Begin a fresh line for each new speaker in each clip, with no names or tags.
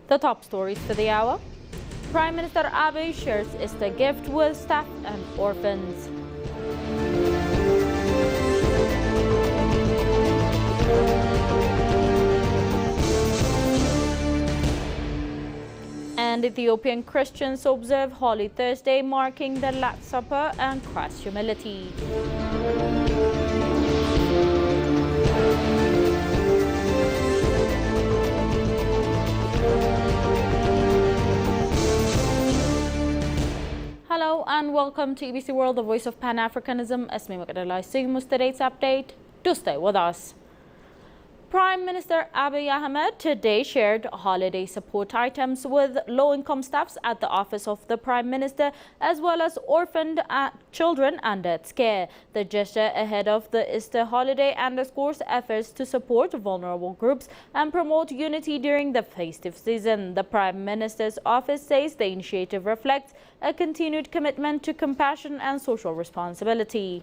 The top stories for the hour. Prime Minister Abiy shares Easter gift with staff and orphans. And Ethiopian Christians observe Holy Thursday, marking the Last Supper and Christ's humility. Hello and welcome to EBC World, the voice of Pan-Africanism. Esme Makadalai Sigmus today's update. Do stay with us. Prime Minister Abiy Ahmed today shared holiday support items with low-income staffs at the office of the Prime Minister, as well as orphaned children under its care. The gesture ahead of the Easter holiday underscores efforts to support vulnerable groups and promote unity during the festive season. The Prime Minister's office says the initiative reflects a continued commitment to compassion and social responsibility.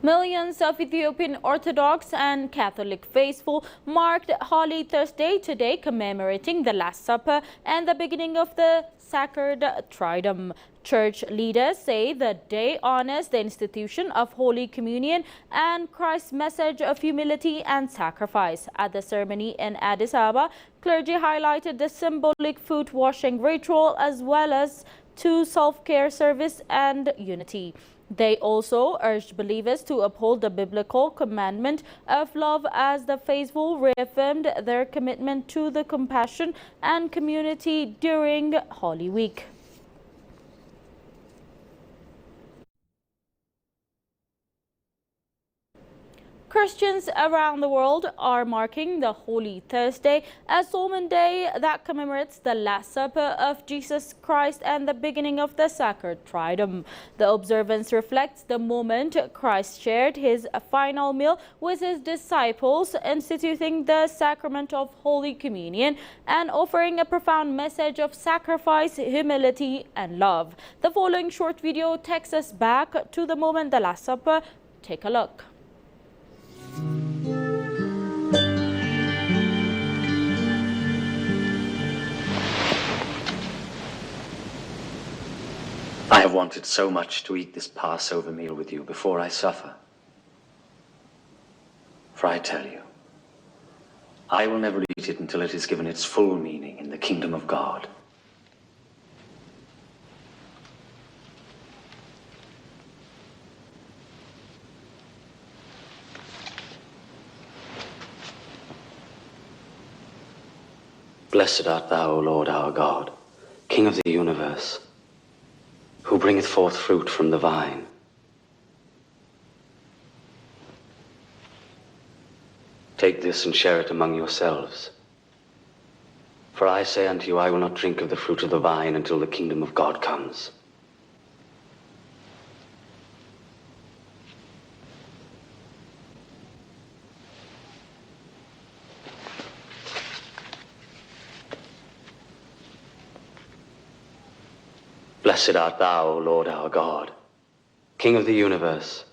Millions of Ethiopian Orthodox and Catholic faithful marked Holy Thursday today, commemorating the Last Supper and the beginning of the Sacred Triduum. Church leaders say the day honors the institution of Holy Communion and Christ's message of humility and sacrifice. At the ceremony in Addis Ababa, clergy highlighted the symbolic foot washing ritual as well as to self-care service and unity. They also urged believers to uphold the biblical commandment of love as the faithful reaffirmed their commitment to the compassion and community during Holy Week. Christians around the world are marking the Holy Thursday, a solemn day that commemorates the Last Supper of Jesus Christ and the beginning of the Sacred Triduum. The observance reflects the moment Christ shared his final meal with his disciples, instituting the sacrament of Holy Communion and offering a profound message of sacrifice, humility, and love. The following short video takes us back to the moment the Last Supper. Take a look.
I have wanted so much to eat this Passover meal with you before I suffer. For I tell you, I will never eat it until it is given its full meaning in the kingdom of God. Blessed art thou, O Lord our God, King of the universe, who bringeth forth fruit from the vine. Take this and share it among yourselves. For I say unto you, I will not drink of the fruit of the vine until the kingdom of God comes. Blessed art thou, O Lord our God, King of the universe,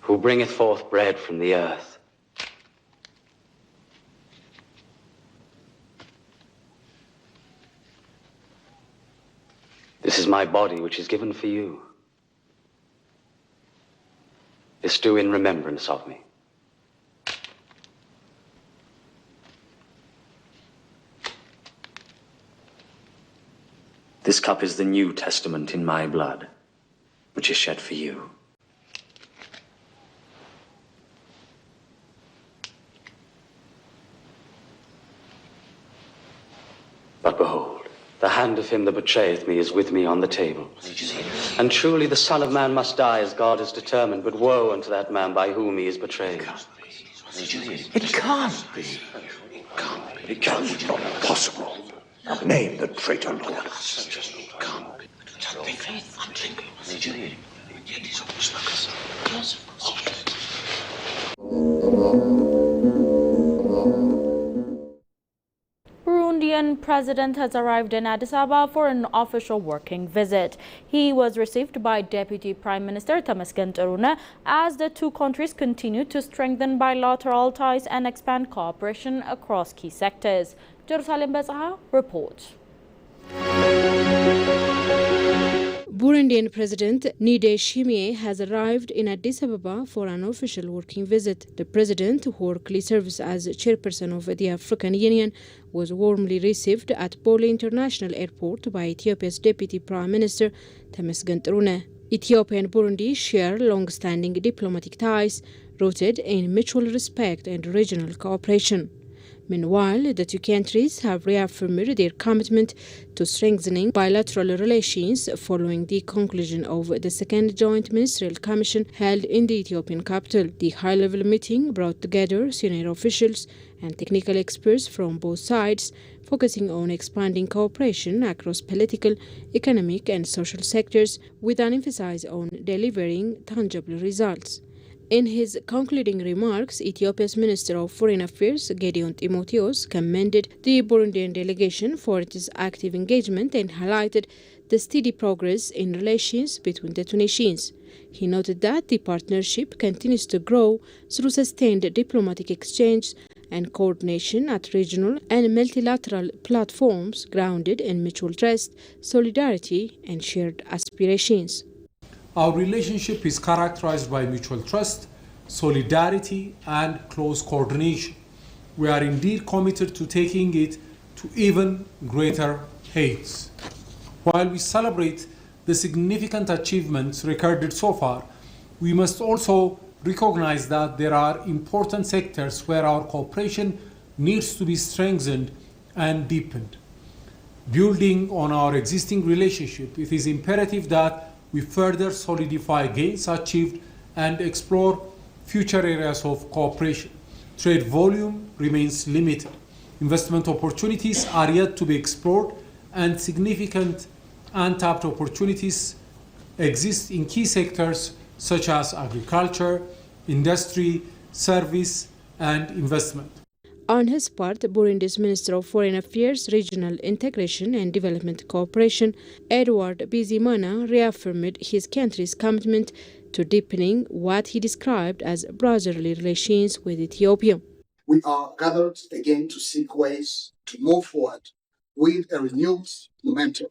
who bringeth forth bread from the earth. This is my body which is given for you. This do in remembrance of me. This cup is the New Testament in my blood, which is shed for you. But behold, the hand of him that betrayeth me is with me on the table. And truly the Son of Man must die as God has determined, but woe unto that man by whom he is betrayed.
It can't be. It can't not possible. Name the traitor, Lord.
Burundian president has arrived in Addis Ababa for an official working visit. He was received by Deputy Prime Minister Temesgen Terune as the two countries continue to strengthen bilateral ties and expand cooperation across key sectors. Jerusalem Bezaha reports.
Burundian President Ndayishimiye has arrived in Addis Ababa for an official working visit. The president, who currently serves as chairperson of the African Union, was warmly received at Bole International Airport by Ethiopia's Deputy Prime Minister Temesgen Terune. Ethiopia and Burundi share long-standing diplomatic ties rooted in mutual respect and regional cooperation. Meanwhile, the two countries have reaffirmed their commitment to strengthening bilateral relations following the conclusion of the second Joint Ministerial Commission held in the Ethiopian capital. The high-level meeting brought together senior officials and technical experts from both sides, focusing on expanding cooperation across political, economic and social sectors, with an emphasis on delivering tangible results. In his concluding remarks, Ethiopia's Minister of Foreign Affairs, Gedeon Timotheos, commended the Burundian delegation for its active engagement and highlighted the steady progress in relations between the two nations. He noted that the partnership continues to grow through sustained diplomatic exchange and coordination at regional and multilateral platforms grounded in mutual trust, solidarity, and shared aspirations.
Our relationship is characterized by mutual trust, solidarity, and close coordination. We are indeed committed to taking it to even greater heights. While we celebrate the significant achievements recorded so far, we must also recognize that there are important sectors where our cooperation needs to be strengthened and deepened. Building on our existing relationship, it is imperative that we further solidify gains achieved and explore future areas of cooperation. Trade volume remains limited. Investment opportunities are yet to be explored, and significant untapped opportunities exist in key sectors such as agriculture, industry, service, and investment.
On his part, Burundi's Minister of Foreign Affairs, Regional Integration and Development Cooperation, Edward Bizimana, reaffirmed his country's commitment to deepening what he described as brotherly relations with Ethiopia.
We are gathered again to seek ways to move forward with a renewed momentum.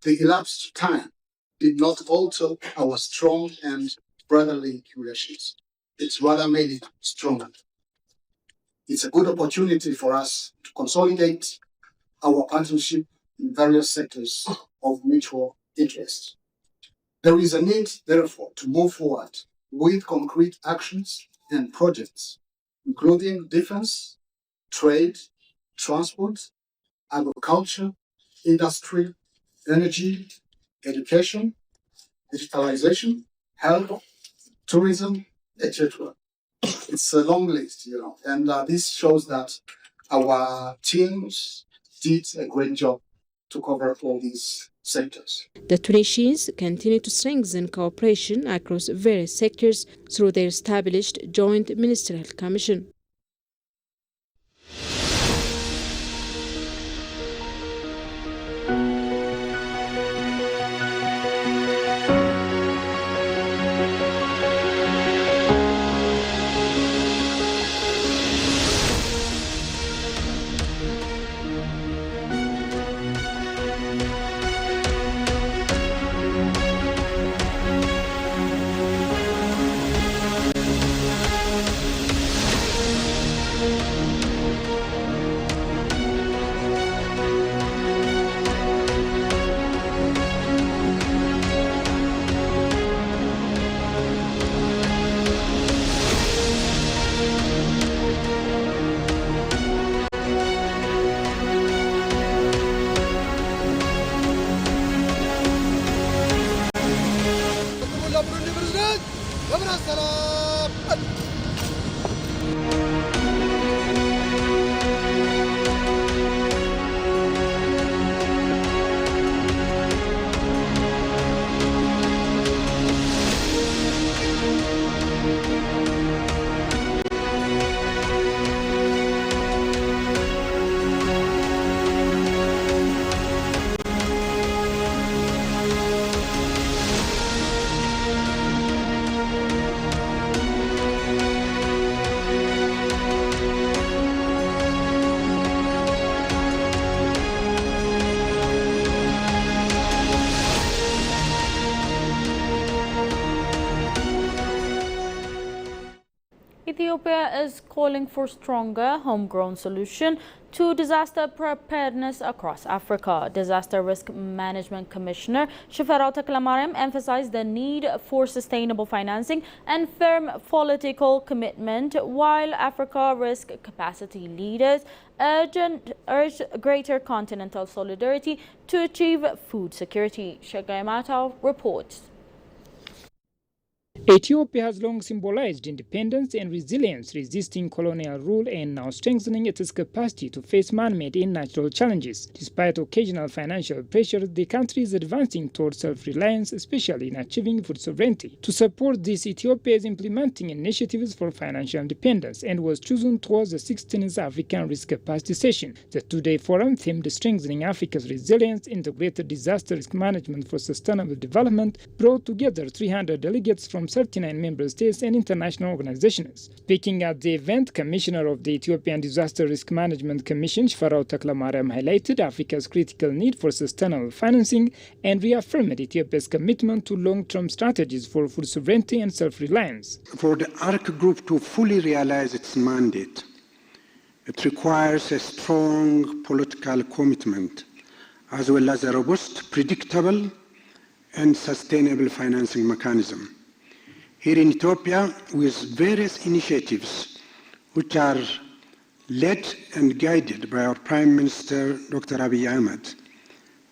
The elapsed time did not alter our strong and brotherly relations. It's rather made it stronger. It's a good opportunity for us to consolidate our partnership in various sectors of mutual interest. There is a need, therefore, to move forward with concrete actions and projects, including defense, trade, transport, agriculture, industry, energy, education, digitalization, health, tourism, etc. It's a long list, and this shows that our teams did a great job to cover all these sectors.
The two nations continue to strengthen cooperation across various sectors through their established Joint Ministerial Commission.
Ethiopia is calling for stronger homegrown solution to disaster preparedness across Africa. Disaster Risk Management Commissioner Shifarao Taklamaryam emphasized the need for sustainable financing and firm political commitment, while Africa Risk Capacity leaders urged greater continental solidarity to achieve food security. Shagai Matau reports.
Ethiopia has long symbolized independence and resilience, resisting colonial rule and now strengthening its capacity to face man-made and natural challenges. Despite occasional financial pressure, the country is advancing towards self-reliance, especially in achieving food sovereignty. To support this, Ethiopia is implementing initiatives for financial independence and was chosen towards the 16th African Risk Capacity Session. The two-day forum themed Strengthening Africa's Resilience, Integrated Disaster Risk Management for Sustainable Development brought together 300 delegates from 39 member states and international organizations. Speaking at the event, Commissioner of the Ethiopian Disaster Risk Management Commission, Shifarao Taklamaryam, highlighted Africa's critical need for sustainable financing and reaffirmed Ethiopia's commitment to long-term strategies for food sovereignty and self-reliance.
For the ARC Group to fully realize its mandate, it requires a strong political commitment, as well as a robust, predictable, and sustainable financing mechanism. Here in Ethiopia, with various initiatives which are led and guided by our Prime Minister, Dr. Abiy Ahmed,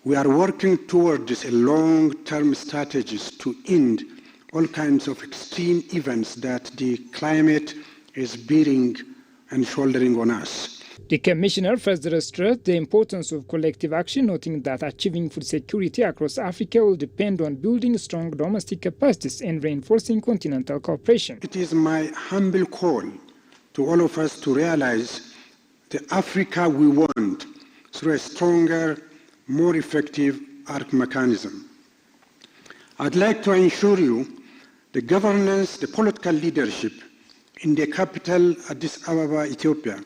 we are working towards a long-term strategies to end all kinds of extreme events that the climate is bearing and shouldering on us.
The Commissioner further stressed the importance of collective action, noting that achieving food security across Africa will depend on building strong domestic capacities and reinforcing continental cooperation.
It is my humble call to all of us to realize the Africa we want through a stronger, more effective ARC mechanism. I'd like to assure you the governance, the political leadership in the capital Addis Ababa, Ethiopia,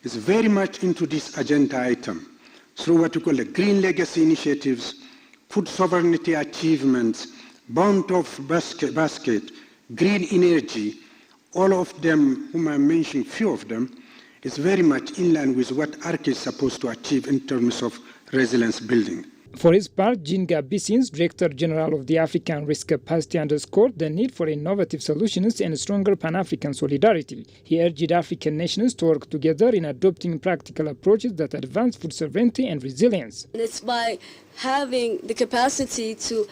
is very much into this agenda item through what we call the Green Legacy initiatives, food sovereignty achievements, bound of basket, green energy, all of them, whom I'm mentioning few of them, is very much in line with what ARC is supposed to achieve in terms of resilience building.
For his part, Jean Gabissins, Director General of the African Risk Capacity, underscored the need for innovative solutions and stronger Pan-African solidarity. He urged African nations to work together in adopting practical approaches that advance food sovereignty and resilience.
And it's by having the capacity to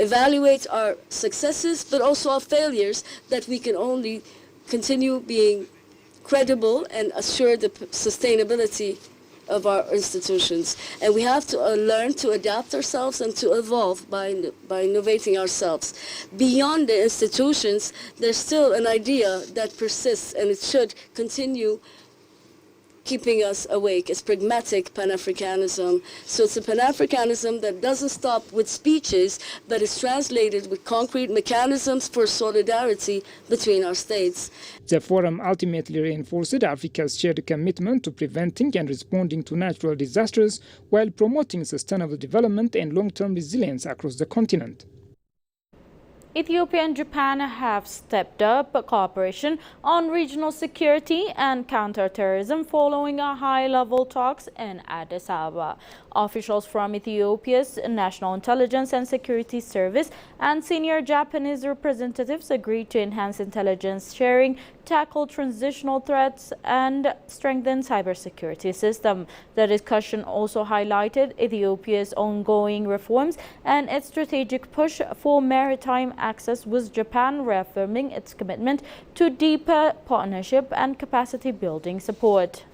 evaluate our successes but also our failures that we can only continue being credible and assure the sustainability of our institutions. And we have to learn to adapt ourselves and to evolve by innovating ourselves. Beyond the institutions, there's still an idea that persists, and it should continue keeping us awake. It's pragmatic Pan-Africanism. So it's a Pan-Africanism that doesn't stop with speeches, but is translated with concrete mechanisms for solidarity between our states.
The forum ultimately reinforced Africa's shared commitment to preventing and responding to natural disasters while promoting sustainable development and long-term resilience across the continent.
Ethiopia and Japan have stepped up cooperation on regional security and counterterrorism following a high-level talks in Addis Ababa. Officials from Ethiopia's National Intelligence and Security Service and senior Japanese representatives agreed to enhance intelligence sharing, tackle transitional threats, and strengthen cybersecurity system. The discussion also highlighted Ethiopia's ongoing reforms and its strategic push for maritime access, with Japan reaffirming its commitment to deeper partnership and capacity building support.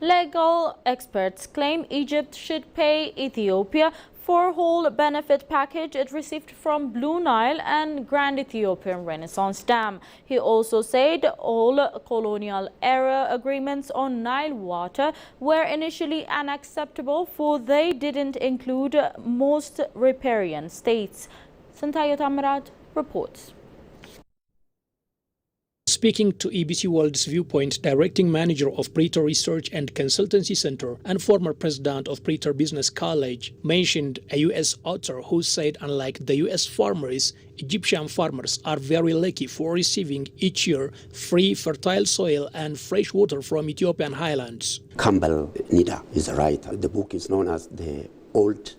Legal experts claim Egypt should pay Ethiopia for whole benefit package it received from Blue Nile and Grand Ethiopian Renaissance Dam. He also said all colonial era agreements on Nile water were initially unacceptable, for they didn't include most riparian states. Santayot Amrat reports.
Speaking to EBC World's Viewpoint, Directing Manager of Praetor Research and Consultancy Center and former President of Praetor Business College mentioned a U.S. author who said unlike the U.S. farmers, Egyptian farmers are very lucky for receiving each year free fertile soil and fresh water from Ethiopian highlands.
Campbell Nida is a writer. The book is known as The Old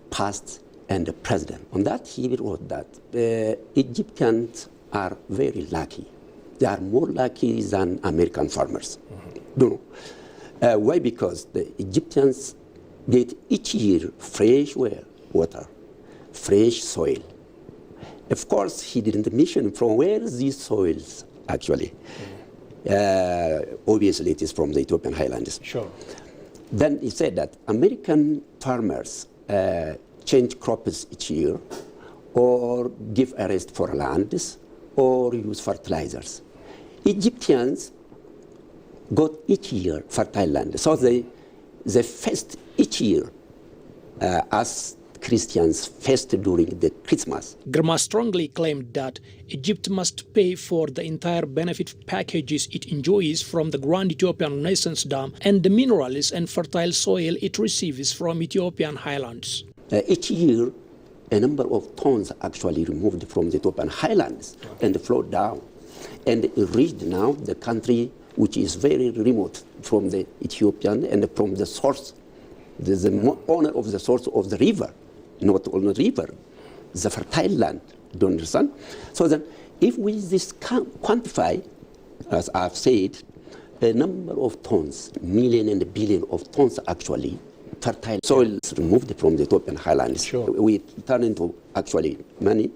Past and the Present. On that, he wrote that Egyptians are very lucky. They are more lucky than American farmers. No. Why? Because the Egyptians get each year fresh water, fresh soil. Of course, he didn't mention from where these soils actually. Obviously, it is from the Ethiopian highlands.
Sure.
Then he said that American farmers change crops each year, or give a rest for lands, or use fertilizers. Egyptians got each year fertile land, so they fast each year as Christians fast during the Christmas.
Girma strongly claimed that Egypt must pay for the entire benefit packages it enjoys from the Grand Ethiopian Renaissance Dam and the minerals and fertile soil it receives from Ethiopian highlands.
Each year, a number of tons actually removed from the Ethiopian highlands and flowed down. And it reached now the country which is very remote from the Ethiopian and from the source, the owner of the source of the river, not only river, the fertile land. Do you understand? So then, if we just quantify, as I've said, a number of tons, million and billion of tons actually, fertile soil removed from the Ethiopian highlands.
Sure.
We turn into actually money.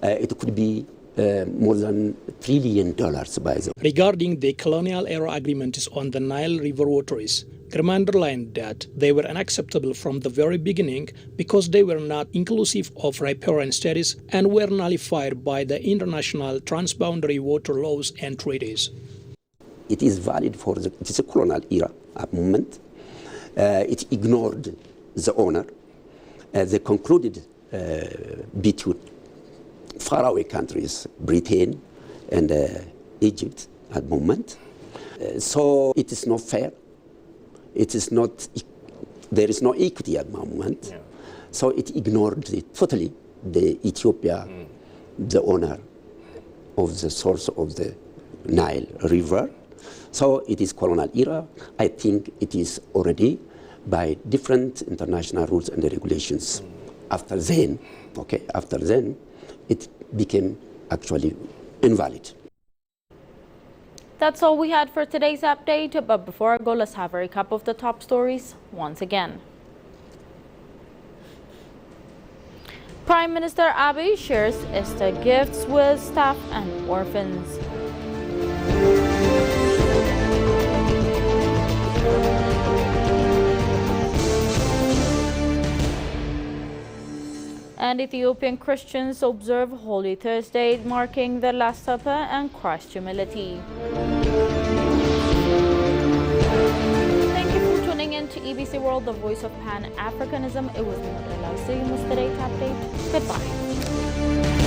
It could be more than $1 trillion by the.
Regarding the colonial era agreements on the Nile River waters, Girma underlined that they were unacceptable from the very beginning because they were not inclusive of riparian status and were nullified by the international transboundary water laws and treaties.
It is valid for it is a colonial era at the moment. It ignored the owner. They concluded between faraway countries, Britain and Egypt at the moment. So it is not fair. It is not, there is no equity at the moment. Yeah. So it ignored totally the Ethiopia, the owner of the source of the Nile River. So it is colonial era. I think it is already by different international rules and regulations. After then, it became actually invalid.
That's all we had for today's update, but before I go, let's have a recap of the top stories once again. Prime Minister Abiy shares Easter gifts with staff and orphans. And Ethiopian Christians observe Holy Thursday, marking the Last Supper and Christ's humility. Thank you for tuning in to EBC World, the voice of Pan-Africanism. It was Mohammed El Aoussi with today's update. Goodbye.